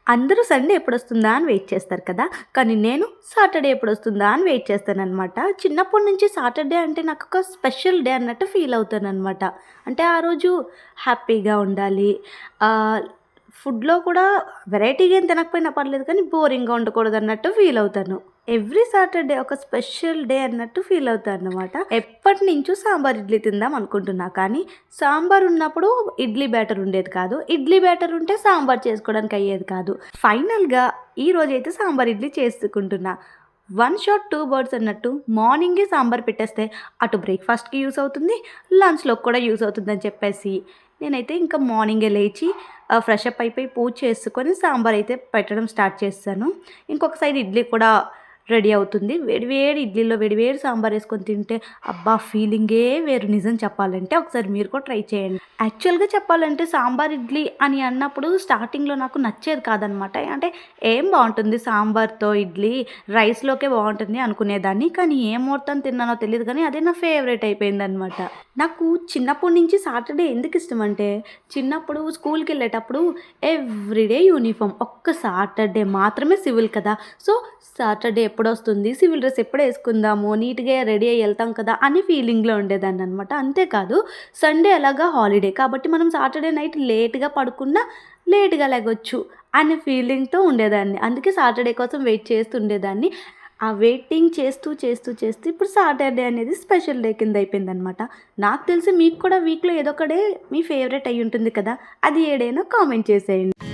అందరూ సండే ఎప్పుడొస్తుందా అని వెయిట్ చేస్తారు కదా! కానీ నేను సాటర్‌డే ఎప్పుడొస్తుందా అని వెయిట్ చేస్తాననమాట. చిన్నప్పటి నుంచి సాటర్‌డే అంటే నాకొక స్పెషల్ డే అన్నట్టు ఫీల్ అవుతాననమాట. అంటే ఆ రోజు హ్యాపీగా ఉండాలి. ఆహ్, ఫుడ్‌లో కూడా వెరైటీగా ఏం తినకపోయినా పర్లేదు కానీ బోరింగ్‌గా ఉండకూడదన్నట్టు ఫీల్ అవుతాను. ఎవ్రీ సాటర్‌డే ఒక స్పెషల్ డే అన్నట్టు ఫీల్ అవుతాననమాట. ఎప్పటినుంచో సాంబార్ ఇడ్లీ తిందాం అనుకుంటున్నా. కానీ సాంబార్ ఉన్నప్పుడు ఇడ్లీ బ్యాటర్ ఉండేది కాదు. ఇడ్లీ బ్యాటర్ ఉంటే సాంబార్ చేసుకోవడానికి అయ్యేది కాదు. ఫైనల్‌గా ఈరోజైతే సాంబార్ ఇడ్లీ చేసుకుంటున్నా. వన్ షాట్ టూ బర్డ్స్ అన్నట్టు మార్నింగే సాంబార్ పెట్టేస్తే అటు బ్రేక్‌ఫాస్ట్‌కి యూజ్ అవుతుంది. లంచ్‌లోకి కూడా యూజ్ అవుతుందని చెప్పేసి నేనైతే ఇంకా మార్నింగే లేచి ఫ్రెష్ అప్ అయిపోయి పూజ చేసుకొని సాంబార్ అయితే పెట్టడం స్టార్ట్ చేశాను. ఇంకొక సైడ్ ఇడ్లీ కూడా రెడీ అవుతుంది. వేడి వేడి ఇడ్లీలో వేడి వేడి సాంబార్ ఏసుకొని తింటే అబ్బా! ఫీలింగే వేరు నిజం చెప్పాలంటే. ఒకసారి మీరు కూడా ట్రై చేయండి. యాక్చువల్‌గా చెప్పాలంటే సాంబార్ ఇడ్లీ అని అన్నప్పుడు స్టార్టింగ్‌లో నాకు నచ్చేది కాదనమాట. అంటే ఏం బావుంటుంది సాంబార్‌తో ఇడ్లీ, రైస్‌లోకే బావుంటుంది అనుకునేదాన్ని. కానీ ఏ ముహూర్తం తిన్నానో తెలీదు గానీ అదే నా ఫేవరెట్ అయిపోయిందనమాట. నాకు చిన్నప్పటి నుంచి సాటర్‌డే ఎందుకిష్టమంటే, చిన్నప్పుడు స్కూల్‌కెళ్ళేటప్పుడు ఎవ్రీడే యూనిఫార్మ్. ఒక్క సాటర్‌డే మాత్రమే సివిల్ కదా! సో, సాటర్‌డే ఎప్పుడొస్తుంది, సివిల్ డ్రెస్ ఎప్పుడేసుకుందాము, నీట్‌గా రెడీ అయ్యి ఎళ్తాం కదా! అని ఫీలింగ్‌లో ఉండేదాన్ననమాట. అంతేకాదు సండే ఎలాగా హాలిడే కాబట్టి మనం సాటర్‌డే నైట్ లేట్‌గా పడుకున్నా లేట్‌గా లెగొచ్చు అనే ఫీలింగ్‌తో ఉండేదాన్ని. అందుకే సాటర్‌డే కోసం వెయిట్ చేస్తూ ఉండేదాన్ని. ఆ వెయిటింగ్ చేస్తూ ఇప్పుడు సాటర్‌డే అనేది స్పెషల్ డే కింద అయిపోయిందనమాట. నాకు తెలిసి మీకు కూడా వీక్‌లో ఏదో ఒక డే మీ ఫేవరెట్ అయ్యుంటుంది కదా! అది ఏ డేనో కామెంట్ చేసేయండి.